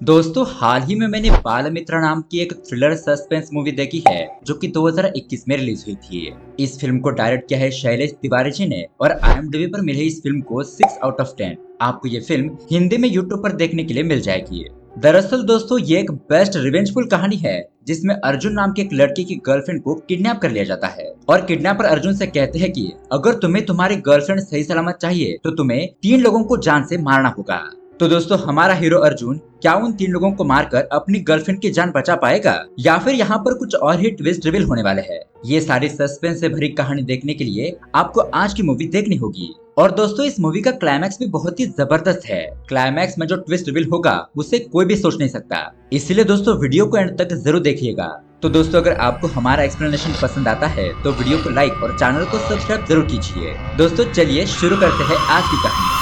दोस्तों हाल ही में मैंने बालमित्र नाम की एक थ्रिलर सस्पेंस मूवी देखी है जो कि 2021 में रिलीज हुई थी। इस फिल्म को डायरेक्ट किया है शैलेश तिवारी जी ने और IMDb पर मिले इस फिल्म को 6 आउट ऑफ 10। आपको ये फिल्म हिंदी में यूट्यूब पर देखने के लिए मिल जाएगी। दरअसल दोस्तों ये एक बेस्ट रिवेंजफुल कहानी है जिसमें अर्जुन नाम के एक लड़की की गर्लफ्रेंड को किडनैप कर लिया जाता है और किडनैपर अर्जुन से कहते हैं कि अगर तुम्हें तुम्हारी गर्लफ्रेंड सही सलामत चाहिए तो तुम्हें 3 लोगों को जान से मारना होगा। तो दोस्तों हमारा हीरो अर्जुन क्या उन 3 लोगों को मारकर अपनी गर्लफ्रेंड की जान बचा पाएगा या फिर यहाँ पर कुछ और ही ट्विस्ट रिवील होने वाले हैं। ये सारी सस्पेंस से भरी कहानी देखने के लिए आपको आज की मूवी देखनी होगी। और दोस्तों इस मूवी का क्लाइमैक्स भी बहुत ही जबरदस्त है। क्लाइमैक्स में जो ट्विस्ट रिवील होगा उसे कोई भी सोच नहीं सकता, इसलिए दोस्तों वीडियो को एंड तक जरूर देखिएगा। तो दोस्तों अगर आपको हमारा एक्सप्लेनेशन पसंद आता है तो वीडियो को लाइक और चैनल को सब्सक्राइब जरूर कीजिए। दोस्तों चलिए शुरू करते हैं आज की कहानी।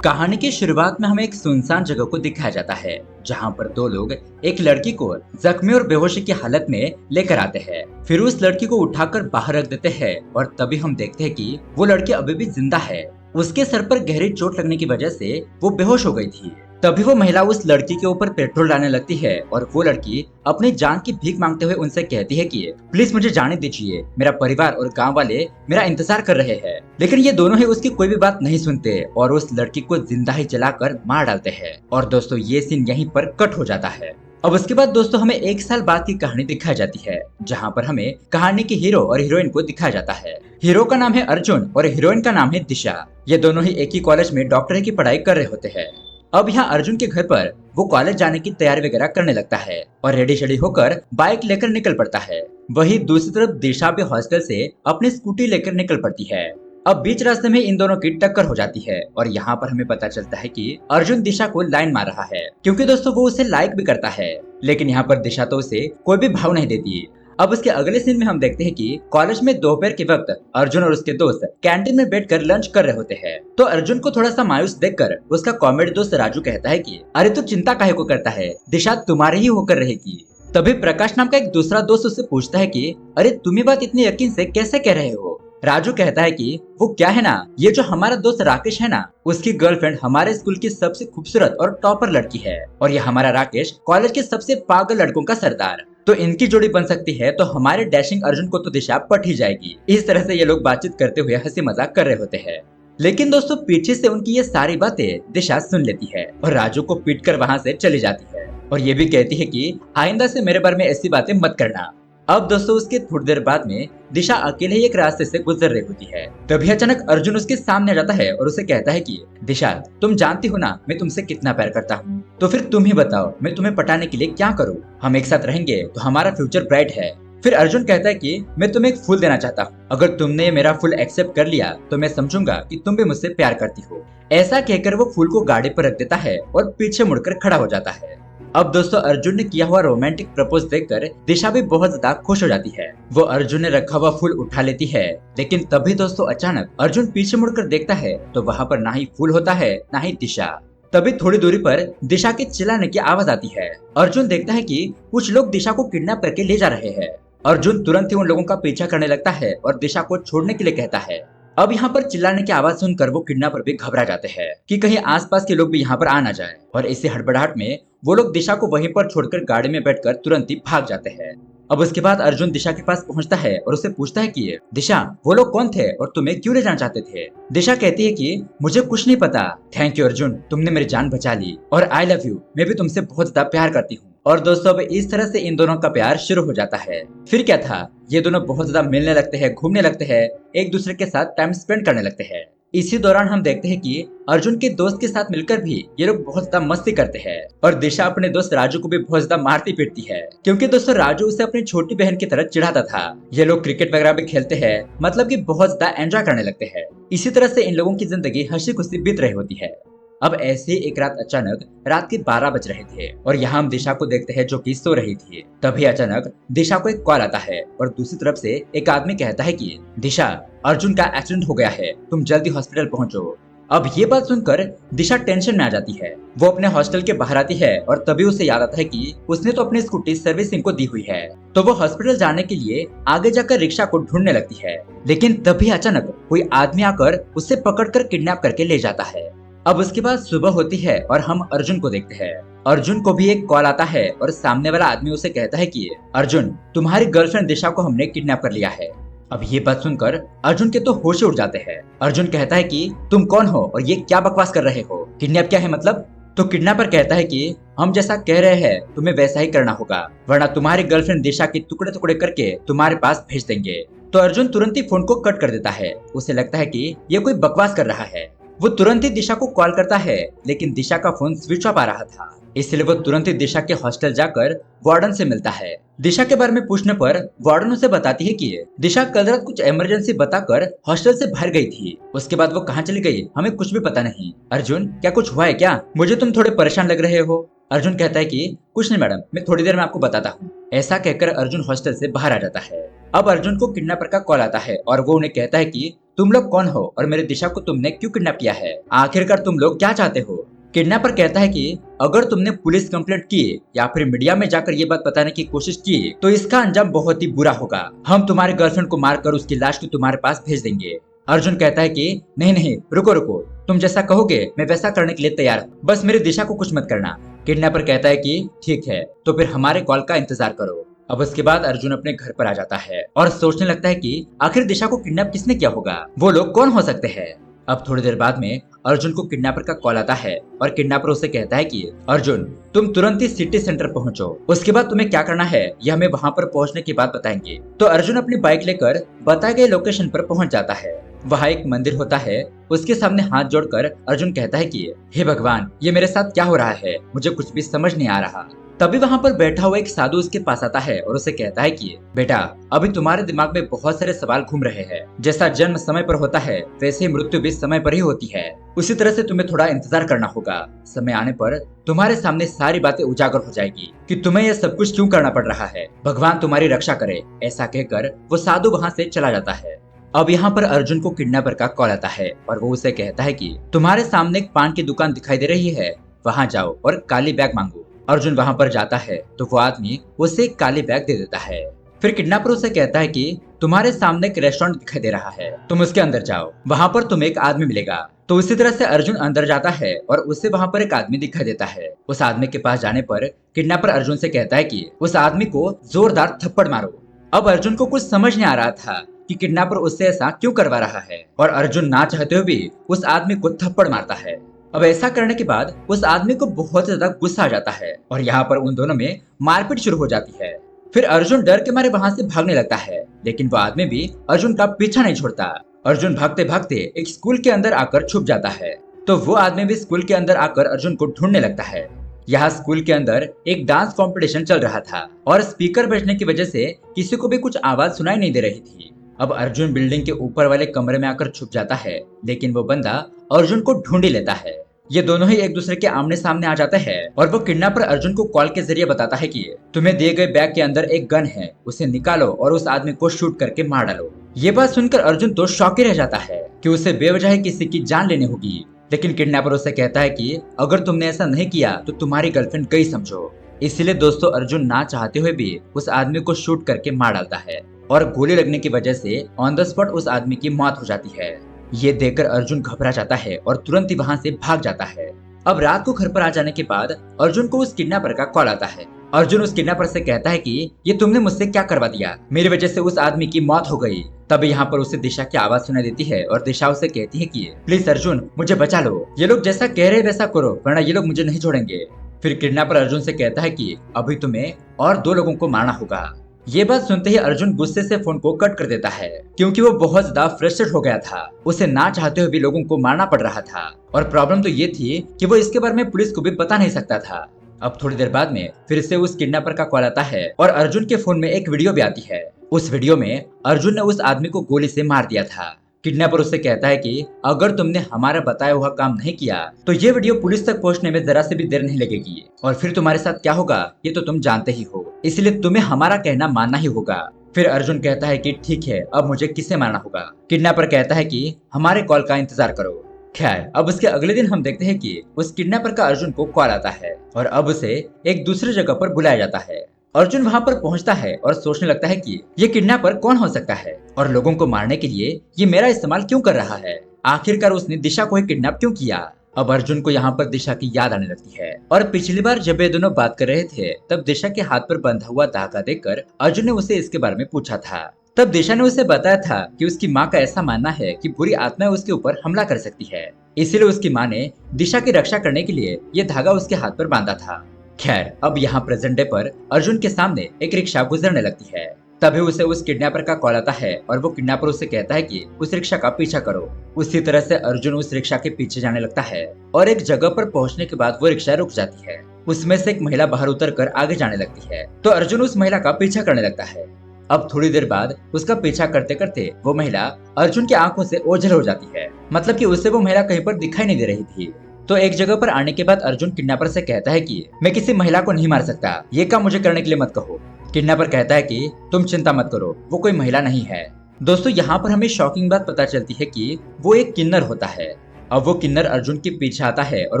कहानी की शुरुआत में हमें एक सुनसान जगह को दिखाया जाता है जहां पर 2 लोग एक लड़की को जख्मी और बेहोशी की हालत में लेकर आते हैं। फिर उस लड़की को उठाकर बाहर रख देते हैं और तभी हम देखते हैं कि वो लड़की अभी भी जिंदा है। उसके सर पर गहरी चोट लगने की वजह से वो बेहोश हो गई थी। तभी वो महिला उस लड़की के ऊपर पेट्रोल डालने लगती है और वो लड़की अपनी जान की भीख मांगते हुए उनसे कहती है कि प्लीज मुझे जाने दीजिए, मेरा परिवार और गांव वाले मेरा इंतजार कर रहे हैं। लेकिन ये दोनों ही उसकी कोई भी बात नहीं सुनते और उस लड़की को जिंदा ही जलाकर मार डालते हैं। और दोस्तों ये सीन यहीं पर कट हो जाता है। अब उसके बाद दोस्तों हमें 1 साल बाद की कहानी दिखाई जाती है जहाँ पर हमें कहानी के हीरो और हीरोइन को दिखाया जाता है। हीरो का नाम है अर्जुन और हीरोइन का नाम है दिशा। ये दोनों ही एक ही कॉलेज में डॉक्टरी की पढ़ाई कर रहे होते हैं। अब यहाँ अर्जुन के घर पर वो कॉलेज जाने की तैयारी वगैरह करने लगता है और रेडी शेडी होकर बाइक लेकर निकल पड़ता है। वही दूसरी तरफ दिशा भी हॉस्टल से अपनी स्कूटी लेकर निकल पड़ती है। अब बीच रास्ते में इन दोनों की टक्कर हो जाती है और यहाँ पर हमें पता चलता है कि अर्जुन दिशा को लाइन मार रहा है क्योंकि दोस्तों वो उसे लाइक भी करता है। लेकिन यहाँ पर दिशा तो उसे कोई भी भाव नहीं देती। अब उसके अगले सीन में हम देखते हैं कि कॉलेज में दोपहर के वक्त अर्जुन और उसके दोस्त कैंटीन में बैठकर लंच कर रहे होते हैं। तो अर्जुन को थोड़ा सा मायूस देखकर उसका कॉमेडी दोस्त राजू कहता है कि अरे तू चिंता काहे को करता है, दिशा तुम्हारे ही होकर रहेगी। तभी प्रकाश नाम का एक दूसरा दोस्त उससे पूछता है कि अरे तुम ये बात इतनी यकीन से कैसे कह रहे हो। राजू कहता है कि वो क्या है ना, ये जो हमारा दोस्त राकेश है ना, उसकी गर्लफ्रेंड हमारे स्कूल की सबसे खूबसूरत और टॉपर लड़की है और ये हमारा राकेश कॉलेज के सबसे पागल लड़कों का सरदार। तो इनकी जोड़ी बन सकती है तो हमारे डैशिंग अर्जुन को तो दिशा पट ही जाएगी। इस तरह से ये लोग बातचीत करते हुए हंसी मजाक कर रहे होते हैं। लेकिन दोस्तों पीछे से उनकी ये सारी बातें दिशा सुन लेती है और राजू को पीटकर वहां से चली जाती है और ये भी कहती है कि आइंदा से मेरे बारे में ऐसी बातें मत करना। अब दोस्तों उसके थोड़ी देर बाद में दिशा अकेले ही एक रास्ते से गुजर रही होती है। तभी अचानक अर्जुन उसके सामने आ जाता है और उसे कहता है कि दिशा तुम जानती हो ना मैं तुमसे कितना प्यार करता हूँ, तो फिर तुम ही बताओ मैं तुम्हें पटाने के लिए क्या करूँ। हम एक साथ रहेंगे तो हमारा फ्यूचर ब्राइट है। फिर अर्जुन कहता है कि मैं तुम्हें एक फूल देना चाहता हूँ, अगर तुमने मेरा फूल एक्सेप्ट कर लिया तो मैं समझूंगा कि तुम भी मुझसे प्यार करती हो। ऐसा कहकर वो फूल को गाड़ी पर रख देता है और पीछे मुड़कर खड़ा हो जाता है। अब दोस्तों अर्जुन ने किया हुआ रोमांटिक प्रपोज देखकर दिशा भी बहुत ज्यादा खुश हो जाती है। वो अर्जुन ने रखा हुआ फूल उठा लेती है। लेकिन तभी दोस्तों अचानक अर्जुन पीछे मुड़कर देखता है तो वहाँ पर ना ही फूल होता है ना ही दिशा। तभी थोड़ी दूरी पर दिशा के चिल्लाने की आवाज आती है। अर्जुन देखता है कि कुछ लोग दिशा को किडनैप करके ले जा रहे हैं। अर्जुन तुरंत ही उन लोगों का पीछा करने लगता है और दिशा को छोड़ने के लिए कहता है। अब यहाँ पर चिल्लाने की आवाज सुनकर वो किडनैपर भी घबरा जाते हैं कि कहीं आसपास के लोग भी यहाँ पर आ ना जाए और इसी हड़बड़ाहट में वो लोग दिशा को वहीं पर छोड़कर गाड़ी में बैठकर तुरंत ही भाग जाते हैं। अब उसके बाद अर्जुन दिशा के पास पहुंचता है और उससे पूछता है कि दिशा वो लोग कौन थे और तुम्हें क्यों ले जाना चाहते थे। दिशा कहती है कि मुझे कुछ नहीं पता, थैंक यू अर्जुन, तुमने मेरी जान बचा ली और आई लव यू, मैं भी तुमसे बहुत ज्यादा प्यार करती हूँ। और दोस्तों अब इस तरह से इन दोनों का प्यार शुरू हो जाता है। फिर क्या था, ये दोनों बहुत ज्यादा मिलने लगते हैं, घूमने लगते हैं, एक दूसरे के साथ टाइम स्पेंड करने लगते हैं। इसी दौरान हम देखते हैं कि अर्जुन के दोस्त के साथ मिलकर भी ये लोग बहुत ज्यादा मस्ती करते हैं और दिशा अपने दोस्त राजू को भी बहुत ज्यादा मारती पीटती है क्योंकि दोस्तों राजू उसे अपनी छोटी बहन की तरह चिढ़ाता था। ये लोग क्रिकेट वगैरह भी खेलते हैं, मतलब कि बहुत ज्यादा एंजॉय करने लगते हैं। इसी तरह से इन लोगों की जिंदगी हंसी खुशी बीत रही होती है। अब ऐसे ही एक रात अचानक रात के 12 बज रहे थे और यहाँ हम दिशा को देखते हैं जो कि सो रही थी। तभी अचानक दिशा को एक कॉल आता है और दूसरी तरफ से एक आदमी कहता है कि दिशा अर्जुन का एक्सीडेंट हो गया है, तुम जल्दी हॉस्पिटल पहुंचो। अब ये बात सुनकर दिशा टेंशन में आ जाती है। वो अपने हॉस्टल के बाहर आती है और तभी उसे याद आता है कि उसने तो अपनी स्कूटी सर्विसिंग को दी हुई है। तो वो हॉस्पिटल जाने के लिए आगे जाकर रिक्शा को ढूंढने लगती है। लेकिन तभी अचानक कोई आदमी आकर उसे पकड़कर किडनैप करके ले जाता है। अब उसके बाद सुबह होती है और हम अर्जुन को देखते हैं। अर्जुन को भी एक कॉल आता है और सामने वाला आदमी उसे कहता है कि अर्जुन, तुम्हारी गर्लफ्रेंड दिशा को हमने किडनैप कर लिया है। अब ये बात सुनकर अर्जुन के तो होश ही उड़ जाते हैं। अर्जुन कहता है कि तुम कौन हो और ये क्या बकवास कर रहे हो, किडनैप क्या है मतलब? तो किडनैपर कहता है कि हम जैसा कह रहे हैं तुम्हें वैसा ही करना होगा, वरना तुम्हारी गर्लफ्रेंड दिशा के टुकड़े टुकड़े करके तुम्हारे पास भेज देंगे। तो अर्जुन तुरंत ही फोन को कट कर देता है। उसे लगता है कि ये कोई बकवास कर रहा है। वो तुरंत ही दिशा को कॉल करता है, लेकिन दिशा का फोन स्विच ऑफ आ रहा था, इसलिए वो तुरंत ही दिशा के हॉस्टल जाकर वार्डन से मिलता है। दिशा के बारे में पूछने पर वार्डन उसे बताती है कि दिशा कल रात कुछ इमरजेंसी बताकर हॉस्टल से बाहर गई थी। उसके बाद वो कहाँ चली गई हमें कुछ भी पता नहीं। अर्जुन, क्या कुछ हुआ है क्या? मुझे तुम थोड़े परेशान लग रहे हो। अर्जुन कहता है कि कुछ नहीं मैडम, मैं थोड़ी देर में आपको बताता हूँ। ऐसा कहकर अर्जुन हॉस्टल से बाहर आ जाता है। अब अर्जुन को किडनैपर का कॉल आता है और वो उन्हें कहता है कि तुम लोग कौन हो और मेरे दिशा को तुमने क्यों किडनैप किया है? आखिरकार तुम लोग क्या चाहते हो? किडनैपर कहता है कि अगर तुमने पुलिस कंप्लेंट की या फिर मीडिया में जाकर ये बात बताने की कोशिश की तो इसका अंजाम बहुत ही बुरा होगा। हम तुम्हारे गर्लफ्रेंड को मारकर उसकी लाश को तुम्हारे पास भेज देंगे। अर्जुन कहता है कि नहीं नहीं, रुको रुको, तुम जैसा कहोगे मैं वैसा करने के लिए तैयार हूँ, बस मेरी दिशा को कुछ मत करना। किडनैपर कहता है कि ठीक है, तो फिर हमारे कॉल का इंतजार करो। अब उसके बाद अर्जुन अपने घर पर आ जाता है और सोचने लगता है कि आखिर दिशा को किडनैप किसने किया होगा, वो लोग कौन हो सकते हैं। अब थोड़ी देर बाद में अर्जुन को किडनैपर का कॉल आता है और किडनैपर उसे कहता है कि अर्जुन, तुम तुरंत ही सिटी सेंटर पहुंचो, उसके बाद तुम्हें क्या करना है ये हमें वहां पर पहुंचने के बाद बताएंगे। तो अर्जुन अपनी बाइक लेकर बताए गए लोकेशन पर पहुंच जाता है। वहाँ एक मंदिर होता है, उसके सामने हाथ जोड़कर अर्जुन कहता है कि हे भगवान, ये मेरे साथ क्या हो रहा है, मुझे कुछ भी समझ नहीं आ रहा। तभी वहाँ पर बैठा हुआ एक साधु उसके पास आता है और उसे कहता है कि बेटा, अभी तुम्हारे दिमाग में बहुत सारे सवाल घूम रहे हैं। जैसा जन्म समय पर होता है वैसे ही मृत्यु भी समय पर ही होती है। उसी तरह से तुम्हें थोड़ा इंतजार करना होगा। समय आने पर तुम्हारे सामने सारी बातें उजागर हो जाएगी कि तुम्हें यह सब कुछ क्यों करना पड़ रहा है। भगवान तुम्हारी रक्षा करे। ऐसा कहकर वो साधु वहाँ से चला जाता है। अब यहाँ पर अर्जुन को किडनैपर का कॉल आता है और वो उसे कहता है कि तुम्हारे सामने एक पान की दुकान दिखाई दे रही है, वहाँ जाओ और काली बैग मांगो। अर्जुन वहाँ पर जाता है तो वो आदमी उसे एक काली बैग दे देता है। फिर किडनैपर उसे कहता है कि तुम्हारे सामने एक रेस्टोरेंट दिखाई दे रहा है, तुम उसके अंदर जाओ, वहाँ पर तुम्हें एक आदमी मिलेगा। तो उसी तरह से अर्जुन अंदर जाता है और उसे वहाँ पर एक आदमी दिखाई देता है। उस आदमी के पास जाने पर किडनैपर अर्जुन से कहता है कि उस आदमी को जोरदार थप्पड़ मारो। अब अर्जुन को कुछ समझ नहीं आ रहा था कि किडनैपर उससे ऐसा क्यों करवा रहा है और अर्जुन ना चाहते हुए भी उस आदमी को थप्पड़ मारता है। अब ऐसा करने के बाद उस आदमी को बहुत ज्यादा गुस्सा आ जाता है और यहाँ पर उन दोनों में मारपीट शुरू हो जाती है। फिर अर्जुन डर के मारे वहाँ से भागने लगता है, लेकिन वो आदमी भी अर्जुन का पीछा नहीं छोड़ता। अर्जुन भागते भागते एक स्कूल के अंदर आकर छुप जाता है। तो वो आदमी भी स्कूल के अंदर आकर अर्जुन को ढूंढने लगता है। यहाँ स्कूल के अंदर एक डांस कंपटीशन चल रहा था और स्पीकर बजने की वजह से किसी को भी कुछ आवाज सुनाई नहीं दे रही थी। अब अर्जुन बिल्डिंग के ऊपर वाले कमरे में आकर छुप जाता है, लेकिन वो बंदा अर्जुन को ढूंढ ही लेता है। ये दोनों ही एक दूसरे के आमने सामने आ जाते हैं और वो किडनैपर अर्जुन को कॉल के जरिए बताता है कि तुम्हें दिए गए बैग के अंदर एक गन है, उसे निकालो और उस आदमी को शूट करके मार डालो। ये बात सुनकर अर्जुन तो शॉक ही रह जाता है कि उसे बेवजह किसी की जान लेनी होगी, लेकिन किडनैपर उसे कहता है कि अगर तुमने ऐसा नहीं किया तो तुम्हारी गर्लफ्रेंड गई समझो। इसलिए दोस्तों अर्जुन ना चाहते हुए भी उस आदमी को शूट करके मार डालता है और गोली लगने की वजह से ऑन द स्पॉट उस आदमी की मौत हो जाती है। ये देखकर अर्जुन घबरा जाता है और तुरंत ही वहाँ से भाग जाता है। अब रात को घर पर आ जाने के बाद अर्जुन को उस किडनैपर का कॉल आता है। अर्जुन उस किडनैपर से कहता है कि ये तुमने मुझसे क्या करवा दिया, मेरी वजह से उस आदमी की मौत हो गई। तब यहाँ पर उसे दिशा की आवाज सुनाई देती है और दिशा उसे कहती है कि प्लीज अर्जुन, मुझे बचा लो, ये लोग जैसा कह रहे वैसा करो, वरना ये लोग मुझे नहीं छोड़ेंगे। फिर किडनैपर अर्जुन से कहता है कि अभी तुम्हें और 2 लोगों को मारना होगा। ये बात सुनते ही अर्जुन गुस्से से फोन को कट कर देता है, क्योंकि वो बहुत ज्यादा फ्रस्ट्रेट हो गया था। उसे ना चाहते हुए भी लोगों को मारना पड़ रहा था और प्रॉब्लम तो ये थी कि वो इसके बारे में पुलिस को भी बता नहीं सकता था। अब थोड़ी देर बाद में फिर से उस किडनैपर का कॉल आता है और अर्जुन के फोन में एक वीडियो भी आती है। उस वीडियो में अर्जुन ने उस आदमी को गोली से मार दिया था। किडनैपर उससे कहता है कि अगर तुमने हमारा बताया हुआ काम नहीं किया तो ये वीडियो पुलिस तक पहुंचने में जरा से भी देर नहीं लगेगी और फिर तुम्हारे साथ क्या होगा ये तो तुम जानते ही हो, इसलिए तुम्हें हमारा कहना मानना ही होगा। फिर अर्जुन कहता है कि ठीक है, अब मुझे किसे मारना होगा। किडनैपर कहता है कि हमारे कॉल का इंतजार करो। खैर अब उसके अगले दिन हम देखते हैं कि उस किडनैपर का अर्जुन को कॉल आता है और अब उसे एक दूसरी जगह पर बुलाया जाता है। अर्जुन वहां पर पहुंचता है और सोचने लगता है कि ये किडनैपर कौन हो सकता है और लोगों को मारने के लिए ये मेरा इस्तेमाल क्यों कर रहा है। आखिरकार उसने दिशा को ही किडनैप क्यों किया। अब अर्जुन को यहाँ पर दिशा की याद आने लगती है और पिछली बार जब ये दोनों बात कर रहे थे तब दिशा के हाथ पर बंधा हुआ धागा देखकर अर्जुन ने उसे इसके बारे में पूछा था। तब दिशा ने उसे बताया था कि उसकी माँ का ऐसा मानना है कि बुरी आत्माएं उसके ऊपर हमला कर सकती है, इसीलिए उसकी माँ ने दिशा की रक्षा करने के लिए ये धागा उसके हाथ पर बांधा था। खैर, अब यहाँ प्रेजेंट डे पर अर्जुन के सामने एक रिक्शा गुजरने लगती है। तभी उसे उस किडनैपर का कॉल आता है और वो किडनैपर उससे कहता है कि उस रिक्शा का पीछा करो। उसी तरह से अर्जुन उस रिक्शा के पीछे जाने लगता है और एक जगह पर पहुंचने के बाद वो रिक्शा रुक जाती है। उसमें से एक महिला बाहर उतर कर आगे जाने लगती है तो अर्जुन उस महिला का पीछा करने लगता है। अब थोड़ी देर बाद उसका पीछा करते करते वो महिला अर्जुन की आंखों से ओझल हो जाती है, मतलब कि उसे वो महिला कहीं पर दिखाई नहीं दे रही थी। तो एक जगह पर आने के बाद अर्जुन किडनैपर से कहता है कि मैं किसी महिला को नहीं मार सकता, ये काम मुझे करने के लिए मत कहो। किडनैपर कहता है कि तुम चिंता मत करो, वो कोई महिला नहीं है। दोस्तों, यहाँ पर हमें शॉकिंग बात पता चलती है कि वो एक किन्नर होता है। अब वो किन्नर अर्जुन के पीछे आता है और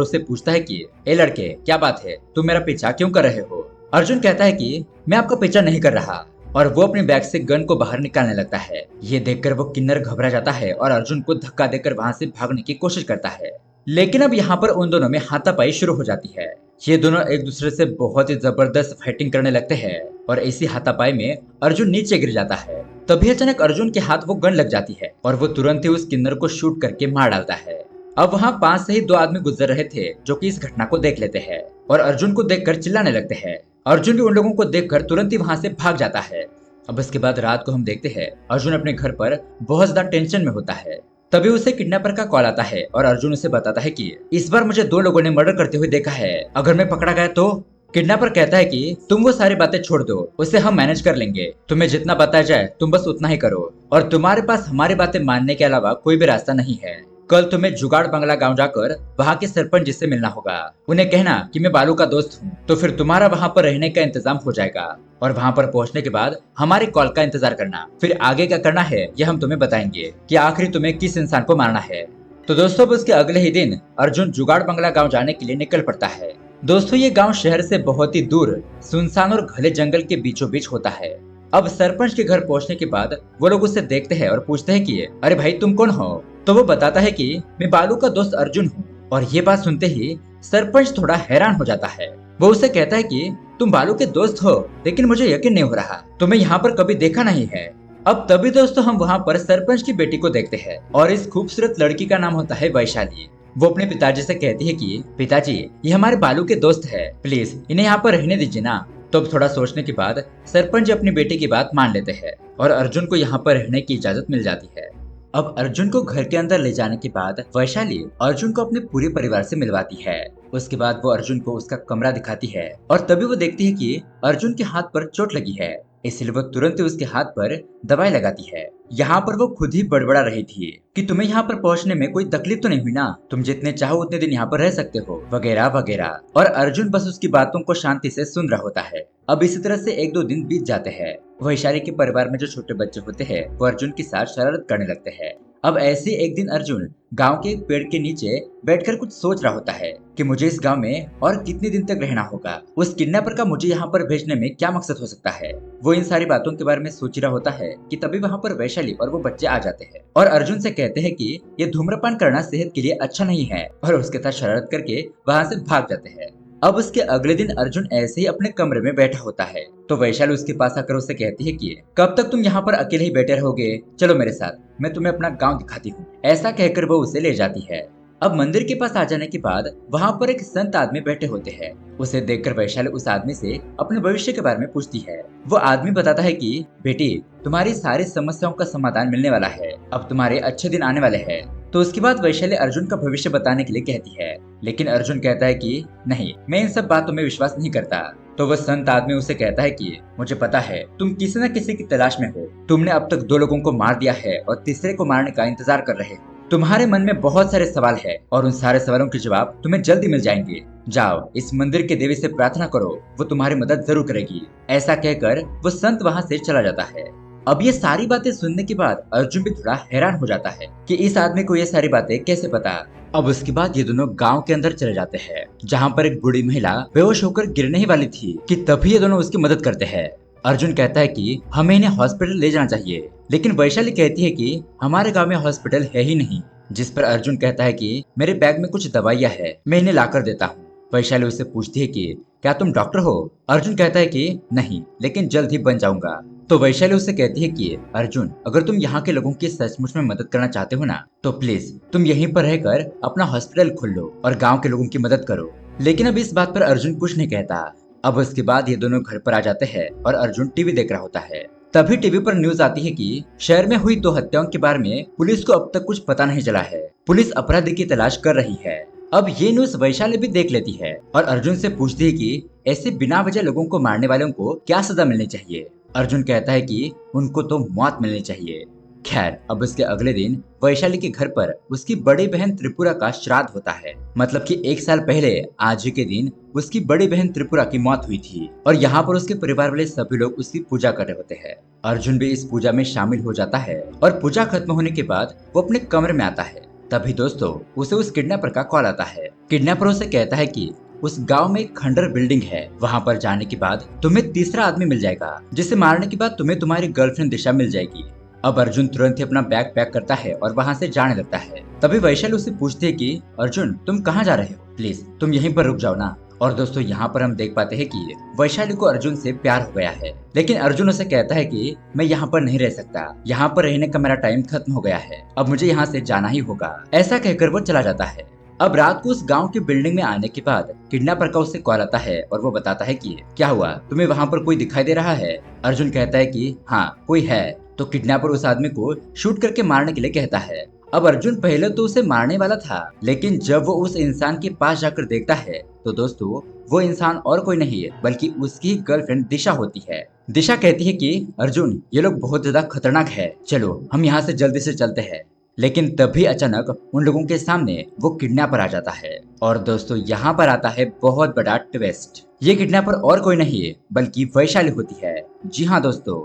उससे पूछता है कि ए लड़के, क्या बात है, तुम मेरा पीछा क्यों कर रहे हो? अर्जुन कहता है कि मैं आपका पीछा नहीं कर रहा और वो अपने बैग से गन को बाहर निकालने लगता है। ये देखकर वो किन्नर घबरा जाता है और अर्जुन को धक्का देकर वहां से भागने की कोशिश करता है। लेकिन अब यहाँ पर उन दोनों में हाथापाई शुरू हो जाती है। ये दोनों एक दूसरे से बहुत ही जबरदस्त फाइटिंग करने लगते हैं और इसी हाथापाई में अर्जुन नीचे गिर जाता है। तभी अचानक अर्जुन के हाथ वो गन लग जाती है और वो तुरंत ही उस किन्नर को शूट करके मार डालता है। अब वहाँ 5 से ही 2 आदमी गुजर रहे थे जो कि इस घटना को देख लेते हैं और अर्जुन को देखकर चिल्लाने लगते हैं। अर्जुन भी उन लोगों को देखकर तुरंत ही वहां से भाग जाता है। अब इसके बाद रात को हम देखते हैं अर्जुन अपने घर पर बहुत ज्यादा टेंशन में होता है। तभी उसे किडनैपर का कॉल आता है और अर्जुन उसे बताता है कि इस बार मुझे 2 लोगों ने मर्डर करते हुए देखा है, अगर मैं पकड़ा गया तो? किडनैपर कहता है कि तुम वो सारी बातें छोड़ दो, उसे हम मैनेज कर लेंगे, तुम्हें जितना बताया जाए तुम बस उतना ही करो और तुम्हारे पास हमारी बातें मानने के अलावा कोई भी रास्ता नहीं है। कल तुम्हें जुगाड़ बंगला गांव जाकर वहाँ के सरपंच जी से मिलना होगा, उन्हें कहना कि मैं बालू का दोस्त हूँ, तो फिर तुम्हारा वहाँ पर रहने का इंतजाम हो जाएगा और वहाँ पर पहुँचने के बाद हमारी कॉल का इंतजार करना। फिर आगे क्या करना है ये हम तुम्हें बताएंगे कि आखिरी तुम्हें किस इंसान को मारना है। तो दोस्तों, उसके अगले ही दिन अर्जुन जुगाड़ बंगला गाँव जाने के लिए निकल पड़ता है। दोस्तों, ये गाँव शहर से बहुत ही दूर सुनसान और घने जंगल के बीचों बीच होता है। अब सरपंच के घर पहुंचने के बाद वो लोग उससे देखते हैं और पूछते हैं कि अरे भाई, तुम कौन हो? तो वो बताता है कि मैं बालू का दोस्त अर्जुन हूँ। और ये बात सुनते ही सरपंच थोड़ा हैरान हो जाता है। वो उससे कहता है कि तुम बालू के दोस्त हो, लेकिन मुझे यकीन नहीं हो रहा, तुम्हें यहाँ पर कभी देखा नहीं है। अब तभी दोस्तों हम वहाँ पर सरपंच की बेटी को देखते हैं और इस खूबसूरत लड़की का नाम होता है वैशाली। वो अपने पिताजी से कहती है कि पिताजी, ये हमारे बालू के दोस्त है, प्लीज इन्हें यहाँ पर रहने दीजिए ना। तो अब थोड़ा सोचने के बाद सरपंच अपनी बेटी की बात मान लेते हैं और अर्जुन को यहाँ पर रहने की इजाजत मिल जाती है। अब अर्जुन को घर के अंदर ले जाने के बाद वैशाली अर्जुन को अपने पूरे परिवार से मिलवाती है। उसके बाद वो अर्जुन को उसका कमरा दिखाती है और तभी वो देखती है कि अर्जुन के हाथ पर चोट लगी है, इसलिए वो तुरंत ही उसके हाथ पर दवाई लगाती है। यहाँ पर वो खुद ही बड़बड़ा रही थी कि तुम्हें यहाँ पर पहुँचने में कोई तकलीफ तो नहीं हुई ना, तुम जितने चाहो उतने दिन यहाँ पर रह सकते हो, वगैरह वगैरह। और अर्जुन बस उसकी बातों को शांति से सुन रहा होता है। अब इसी तरह से 1-2 दिन बीत जाते हैं। वैशाली के परिवार में जो छोटे बच्चे होते हैं वो अर्जुन के साथ शरारत करने लगते हैं। अब ऐसे एक दिन अर्जुन गांव के एक पेड़ के नीचे बैठकर कुछ सोच रहा होता है कि मुझे इस गांव में और कितने दिन तक रहना होगा, उस किडनैपर का मुझे यहाँ पर भेजने में क्या मकसद हो सकता है। वो इन सारी बातों के बारे में सोच रहा होता है कि तभी वहाँ पर वैशाली और वो बच्चे आ जाते हैं और अर्जुन से कहते हैं कि ये धूम्रपान करना सेहत के लिए अच्छा नहीं है और उसके साथ शरारत करके वहाँ से भाग जाते हैं। अब उसके अगले दिन अर्जुन ऐसे ही अपने कमरे में बैठा होता है तो वैशाली उसके पास आकर उससे कहती है कि कब तक तुम यहाँ पर अकेले ही बैठे रहोगे, चलो मेरे साथ, मैं तुम्हें अपना गांव दिखाती हूँ। ऐसा कहकर वो उसे ले जाती है। अब मंदिर के पास आ जाने के बाद वहाँ पर एक संत आदमी बैठे होते हैं। उसे देखकर वैशाली उस आदमी से अपने भविष्य के बारे में पूछती है। वो आदमी बताता है कि बेटी, तुम्हारी सारी समस्याओं का समाधान मिलने वाला है, अब तुम्हारे अच्छे दिन आने वाले हैं। तो उसके बाद वैशाली अर्जुन का भविष्य बताने के लिए कहती है, लेकिन अर्जुन कहता है कि नहीं, मैं इन सब बातों में विश्वास नहीं करता। तो वह संत आदमी उसे कहता है कि मुझे पता है तुम किसी न किसी की तलाश में हो, तुमने अब तक 2 लोगों को मार दिया है और तीसरे को मारने का इंतजार कर रहे हो। तुम्हारे मन में बहुत सारे सवाल है और उन सारे सवालों के जवाब तुम्हें जल्दी मिल जाएंगे। जाओ, इस मंदिर के देवी से प्रार्थना करो, वो तुम्हारी मदद जरूर करेगी। ऐसा कहकर वो संत वहाँ से चला जाता है। अब ये सारी बातें सुनने के बाद अर्जुन भी थोड़ा हैरान हो जाता है कि इस आदमी को ये सारी बातें कैसे पता। अब उसके बाद ये दोनों गांव के अंदर चले जाते हैं जहाँ पर एक बूढ़ी महिला बेहोश होकर गिरने ही वाली थी कि तभी ये दोनों उसकी मदद करते हैं। अर्जुन कहता है कि हमें इन्हें हॉस्पिटल ले जाना चाहिए, लेकिन वैशाली कहती है कि हमारे गांव में हॉस्पिटल है ही नहीं, जिस पर अर्जुन कहता है कि मेरे बैग में कुछ दवाइयाँ है, मैं इन्हें लाकर देता हूँ। वैशाली उससे पूछती है कि क्या तुम डॉक्टर हो? अर्जुन कहता है कि नहीं, लेकिन जल्द ही बन जाऊंगा। तो वैशाली उससे कहती है कि अर्जुन, अगर तुम यहाँ के लोगों की सचमुच में मदद करना चाहते हो ना, तो प्लीज तुम यहीं पर रहकर अपना हॉस्पिटल खोल लो और गांव के लोगों की मदद करो। लेकिन अब इस बात पर अर्जुन कुछ नहीं कहता। अब उसके बाद ये दोनों घर पर आ जाते हैं और अर्जुन टीवी देख रहा होता है। तभी टीवी पर न्यूज आती है कि शहर में हुई 2 हत्याओं के बारे में पुलिस को अब तक कुछ पता नहीं चला है। पुलिस अपराधी की तलाश कर रही है। अब ये न्यूज वैशाली भी देख लेती है और अर्जुन से पूछती है कि ऐसे बिना वजह लोगों को मारने वालों को क्या सजा मिलनी चाहिए। अर्जुन कहता है कि उनको तो मौत मिलनी चाहिए। खैर, अब उसके अगले दिन वैशाली के घर पर उसकी बड़ी बहन त्रिपुरा का श्राद्ध होता है। मतलब कि 1 साल पहले आज ही के दिन उसकी बड़ी बहन त्रिपुरा की मौत हुई थी और यहाँ पर उसके परिवार वाले सभी लोग उसकी पूजा कर रहे होते हैं। अर्जुन भी इस पूजा में शामिल हो जाता है और पूजा खत्म होने के बाद वो अपने कमरे में आता है। तभी दोस्तों उसे उस किडनैपर का कॉल आता है। किडनैपर उसे कहता है कि उस गांव में एक खंडर बिल्डिंग है, वहां पर जाने के बाद तुम्हें तीसरा आदमी मिल जाएगा, जिसे मारने के बाद तुम्हें तुम्हारी गर्लफ्रेंड दिशा मिल जाएगी। अब अर्जुन तुरंत ही अपना बैग पैक करता है और वहां से जाने लगता है। तभी वैशाली उससे पूछती है कि अर्जुन, तुम कहाँ जा रहे हो? प्लीज तुम यहीं पर रुक जाओ ना। और दोस्तों यहाँ पर हम देख पाते हैं कि वैशाली को अर्जुन से प्यार हो गया है, लेकिन अर्जुन उसे कहता है कि मैं यहाँ पर नहीं रह सकता, यहाँ पर रहने का मेरा टाइम खत्म हो गया है, अब मुझे यहाँ से जाना ही होगा। ऐसा कहकर वो चला जाता है। अब रात को उस गांव की बिल्डिंग में आने के बाद किडनैपर का उससे कॉल आता है और वो बताता है कि क्या हुआ, तुम्हें वहाँ पर कोई दिखाई दे रहा है? अर्जुन कहता है कि हाँ कोई है। तो किडनैपर उस आदमी को शूट करके मारने के लिए कहता है। अब अर्जुन पहले तो उसे मारने वाला था, लेकिन जब वो उस इंसान के पास जाकर देखता है तो दोस्तों वो इंसान और कोई नहीं है बल्कि उसकी गर्लफ्रेंड दिशा होती है। दिशा कहती है कि अर्जुन, ये लोग बहुत ज्यादा खतरनाक है, चलो हम यहाँ से जल्दी से चलते हैं। लेकिन तभी अचानक उन लोगों के सामने वो किडनैपर आ जाता है और दोस्तों यहाँ पर आता है बहुत बड़ा ट्विस्ट। ये किडनैपर और कोई नहीं है बल्कि वैशाली होती है। जी हाँ दोस्तों,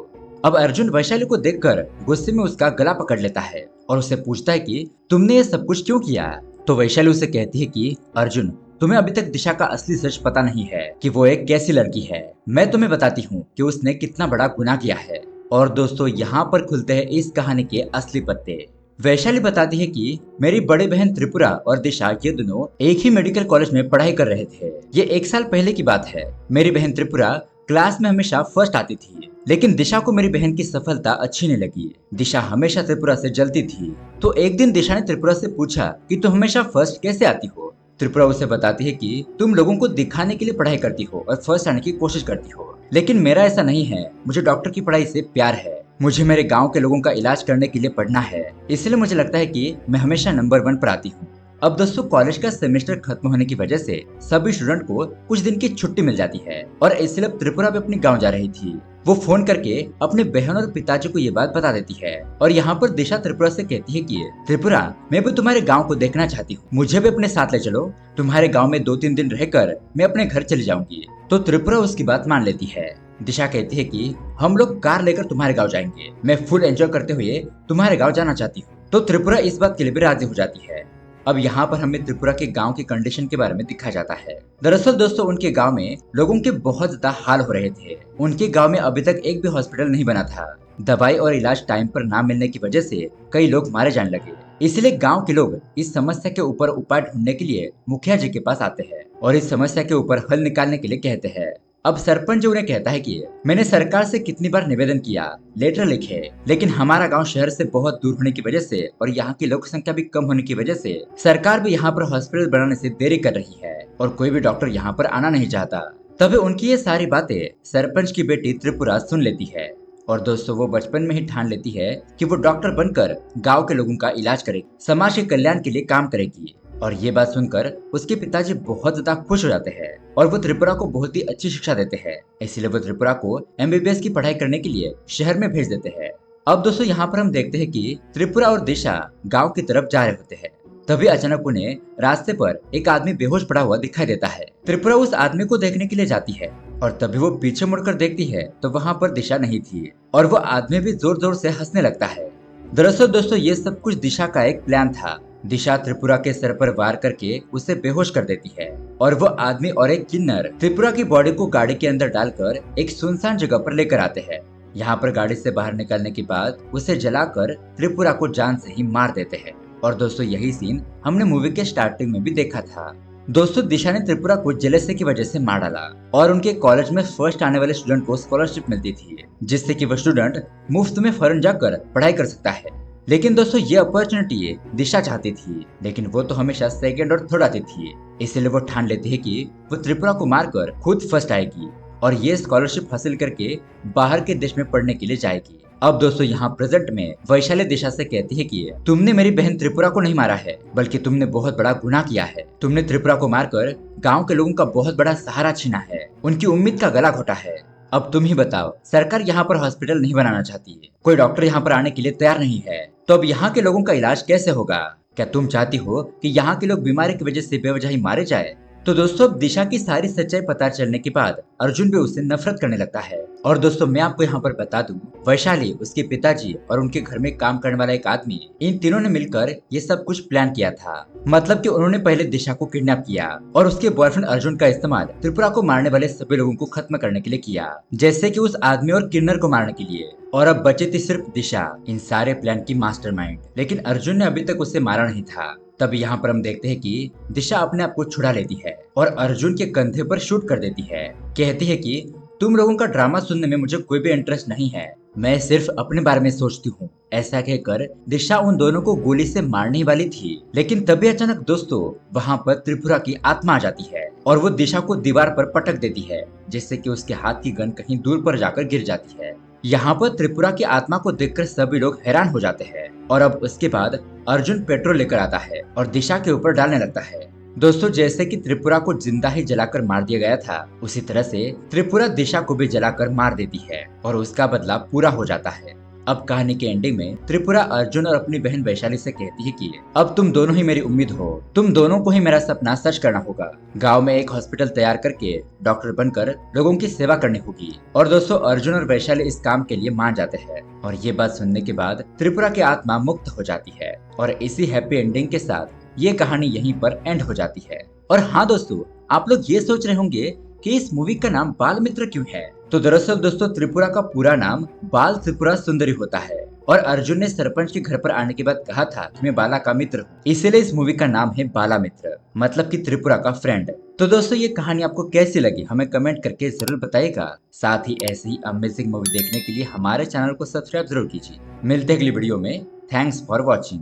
अब अर्जुन वैशाली को देखकर गुस्से में उसका गला पकड़ लेता है और उससे पूछता है कि तुमने ये सब कुछ क्यों किया? तो वैशाली उसे कहती है कि अर्जुन, तुम्हें अभी तक दिशा का असली सच पता नहीं है कि वो एक कैसी लड़की है। मैं तुम्हें बताती हूँ कि उसने कितना बड़ा गुनाह किया है। और दोस्तों यहाँ पर खुलते हैं इस कहानी के असली पत्ते। वैशाली बताती है कि मेरी बड़ी बहन त्रिपुरा और दिशा ये दोनों एक ही मेडिकल कॉलेज में पढ़ाई कर रहे थे। ये 1 साल पहले की बात है। मेरी बहन त्रिपुरा क्लास में हमेशा फर्स्ट आती थी, लेकिन दिशा को मेरी बहन की सफलता अच्छी नहीं लगी। दिशा हमेशा त्रिपुरा से जलती थी। तो एक दिन दिशा ने त्रिपुरा से पूछा कि तुम हमेशा फर्स्ट कैसे आती हो? त्रिपुरा उसे बताती है कि तुम लोगों को दिखाने के लिए पढ़ाई करती हो और फर्स्ट आने की कोशिश करती हो, लेकिन मेरा ऐसा नहीं है। मुझे डॉक्टर की पढ़ाई से प्यार है। मुझे मेरे गांव के लोगों का इलाज करने के लिए पढ़ना है, इसलिए मुझे लगता है कि मैं हमेशा नंबर 1 पर आती हूँ। अब दोस्तों कॉलेज का सेमेस्टर खत्म होने की वजह से सभी स्टूडेंट को कुछ दिन की छुट्टी मिल जाती है और इसलिए त्रिपुरा भी अपने गांव जा रही थी। वो फोन करके अपने बहन और पिताजी को ये बात बता देती है और यहाँ पर दिशा त्रिपुरा से कहती है कि त्रिपुरा, मैं भी तुम्हारे गांव को देखना चाहती हूँ, मुझे भी अपने साथ ले चलो। तुम्हारे गांव में 2-3 दिन रहकर मैं अपने घर चली जाऊंगी। तो त्रिपुरा उसकी बात मान लेती है। दिशा कहती है कि हम लोग कार लेकर तुम्हारे गांव जाएंगे, मैं फुल एंजॉय करते हुए तुम्हारे गांव जाना चाहती हूँ। तो त्रिपुरा इस बात के लिए भी राजी हो जाती है। अब यहाँ पर हमें त्रिपुरा के गांव की कंडीशन के बारे में दिखाया जाता है। दरअसल दोस्तों उनके गांव में लोगों के बहुत ज्यादा हाल हो रहे थे। उनके गांव में अभी तक एक भी हॉस्पिटल नहीं बना था। दवाई और इलाज टाइम पर ना मिलने की वजह से कई लोग मारे जाने लगे। इसलिए गांव के लोग इस समस्या के ऊपर उपाय ढूंढने के लिए मुखिया जी के पास आते हैं और इस समस्या के ऊपर हल निकालने के लिए कहते हैं। अब सरपंच उन्हें कहता है कि मैंने सरकार से कितनी बार निवेदन किया, लेटर लिखे, लेकिन हमारा गांव शहर से बहुत दूर होने की वजह से और यहाँ की लोक संख्या भी कम होने की वजह से सरकार भी यहाँ पर हॉस्पिटल बनाने से देरी कर रही है और कोई भी डॉक्टर यहाँ पर आना नहीं चाहता। तभी उनकी ये सारी बातें सरपंच की बेटी त्रिपुरा सुन लेती है और दोस्तों वो बचपन में ही ठान लेती है कि वो डॉक्टर बनकर गाँव के लोगों का इलाज करेगी, समाज के कल्याण के लिए काम करेगी। और ये बात सुनकर उसके पिताजी बहुत ज्यादा खुश हो जाते हैं और वो त्रिपुरा को बहुत ही अच्छी शिक्षा देते हैं। इसलिए वो त्रिपुरा को MBBS की पढ़ाई करने के लिए शहर में भेज देते हैं। अब दोस्तों यहाँ पर हम देखते हैं कि त्रिपुरा और दिशा गांव की तरफ जा रहे होते हैं। तभी अचानक उन्हें रास्ते पर एक आदमी बेहोश पड़ा हुआ दिखाई देता है। त्रिपुरा उस आदमी को देखने के लिए जाती है और तभी वो पीछे मुड़कर देखती है तो वहाँ पर दिशा नहीं थी और वो आदमी भी जोर जोर से हंसने लगता है। दरअसल दोस्तों ये सब कुछ दिशा का एक प्लान था। दिशा त्रिपुरा के सर पर वार करके उसे बेहोश कर देती है और वो आदमी और एक किन्नर त्रिपुरा की बॉडी को गाड़ी के अंदर डालकर एक सुनसान जगह पर लेकर आते हैं। यहाँ पर गाड़ी से बाहर निकलने के बाद उसे जलाकर त्रिपुरा को जान से ही मार देते हैं। और दोस्तों यही सीन हमने मूवी के स्टार्टिंग में भी देखा था। दोस्तों दिशा ने त्रिपुरा को जेलसी की वजह से मार डाला और उनके कॉलेज में फर्स्ट आने वाले स्टूडेंट को स्कॉलरशिप मिलती थी, जिससे कि वह स्टूडेंट मुफ्त में फॉरेन जाकर पढ़ाई कर सकता है। लेकिन दोस्तों ये अपॉर्चुनिटी दिशा चाहती थी, लेकिन वो तो हमेशा सेकंड और थर्ड आती थी। इसलिए वो ठान लेती है कि वो त्रिपुरा को मारकर खुद फर्स्ट आएगी और ये स्कॉलरशिप हासिल करके बाहर के देश में पढ़ने के लिए जाएगी। अब दोस्तों यहाँ प्रेजेंट में वैशाली दिशा से कहती है कि तुमने मेरी बहन त्रिपुरा को नहीं मारा है, बल्कि तुमने बहुत बड़ा गुनाह किया है। तुमने त्रिपुरा को मारकर गांव के लोगों का बहुत बड़ा सहारा छीना है, उनकी उम्मीद का गला घोटा है। अब तुम ही बताओ, सरकार यहाँ पर हॉस्पिटल नहीं बनाना चाहती है, कोई डॉक्टर यहाँ पर आने के लिए तैयार नहीं है, तो अब यहाँ के लोगों का इलाज कैसे होगा? क्या तुम चाहती हो कि यहाँ के लोग बीमारी की वजह से बेवजह ही मारे जाए? तो दोस्तों दिशा की सारी सच्चाई पता चलने के बाद अर्जुन भी उससे नफरत करने लगता है। और दोस्तों मैं आपको यहाँ पर बता दूं, वैशाली, उसके पिताजी और उनके घर में काम करने वाला एक आदमी, इन तीनों ने मिलकर ये सब कुछ प्लान किया था। मतलब कि उन्होंने पहले दिशा को किडनैप किया और उसके बॉयफ्रेंड अर्जुन का इस्तेमाल त्रिपुरा को मारने वाले सभी लोगों को खत्म करने के लिए किया, जैसे कि उस आदमी और किन्नर को मारने के लिए। और अब बची थी सिर्फ दिशा, इन सारे प्लान की मास्टरमाइंड। लेकिन अर्जुन ने अभी तक उसे मारा नहीं था। तब यहाँ पर हम देखते हैं कि दिशा अपने आप को छुड़ा लेती है और अर्जुन के कंधे पर शूट कर देती है। कहती है कि तुम लोगों का ड्रामा सुनने में मुझे कोई भी इंटरेस्ट नहीं है, मैं सिर्फ अपने बारे में सोचती हूँ। ऐसा कहकर दिशा उन दोनों को गोली से मारने वाली थी, लेकिन तभी अचानक दोस्तों वहाँ पर त्रिपुरा की आत्मा आ जाती है और वो दिशा को दीवार पर पटक देती है, जिससे कि उसके हाथ की गन कहीं दूर पर जाकर गिर जाती है। यहाँ पर त्रिपुरा की आत्मा को देखकर सभी लोग हैरान हो जाते हैं और अब उसके बाद अर्जुन पेट्रोल लेकर आता है और दिशा के ऊपर डालने लगता है। दोस्तों जैसे कि त्रिपुरा को जिंदा ही जलाकर मार दिया गया था, उसी तरह से त्रिपुरा दिशा को भी जलाकर मार देती है और उसका बदला पूरा हो जाता है। अब कहानी के एंडिंग में त्रिपुरा अर्जुन और अपनी बहन वैशाली से कहती है कि अब तुम दोनों ही मेरी उम्मीद हो, तुम दोनों को ही मेरा सपना सच करना होगा। गांव में एक हॉस्पिटल तैयार करके डॉक्टर बनकर लोगों की सेवा करनी होगी। और दोस्तों अर्जुन और वैशाली इस काम के लिए मान जाते हैं और ये बात सुनने के बाद त्रिपुरा की आत्मा मुक्त हो जाती है और इसी हैप्पी एंडिंग के साथ ये कहानी यहीं पर एंड हो जाती है। और हाँ दोस्तों, आप लोग ये सोच रहे होंगे कि इस मूवी का नाम बाल मित्र क्यों है? तो दरअसल दोस्तों त्रिपुरा का पूरा नाम बाल त्रिपुरा सुंदरी होता है और अर्जुन ने सरपंच के घर पर आने के बाद कहा था कि मैं बाला का मित्र हूँ, इसीलिए इस मूवी का नाम है बाला मित्र, मतलब कि त्रिपुरा का फ्रेंड। तो दोस्तों ये कहानी आपको कैसी लगी हमें कमेंट करके जरूर बताइएगा। साथ ही ऐसी ही अमेजिंग मूवी देखने के लिए हमारे चैनल को सब्सक्राइब जरूर कीजिए। मिलते हैं अगली वीडियो में। Thanks for watching.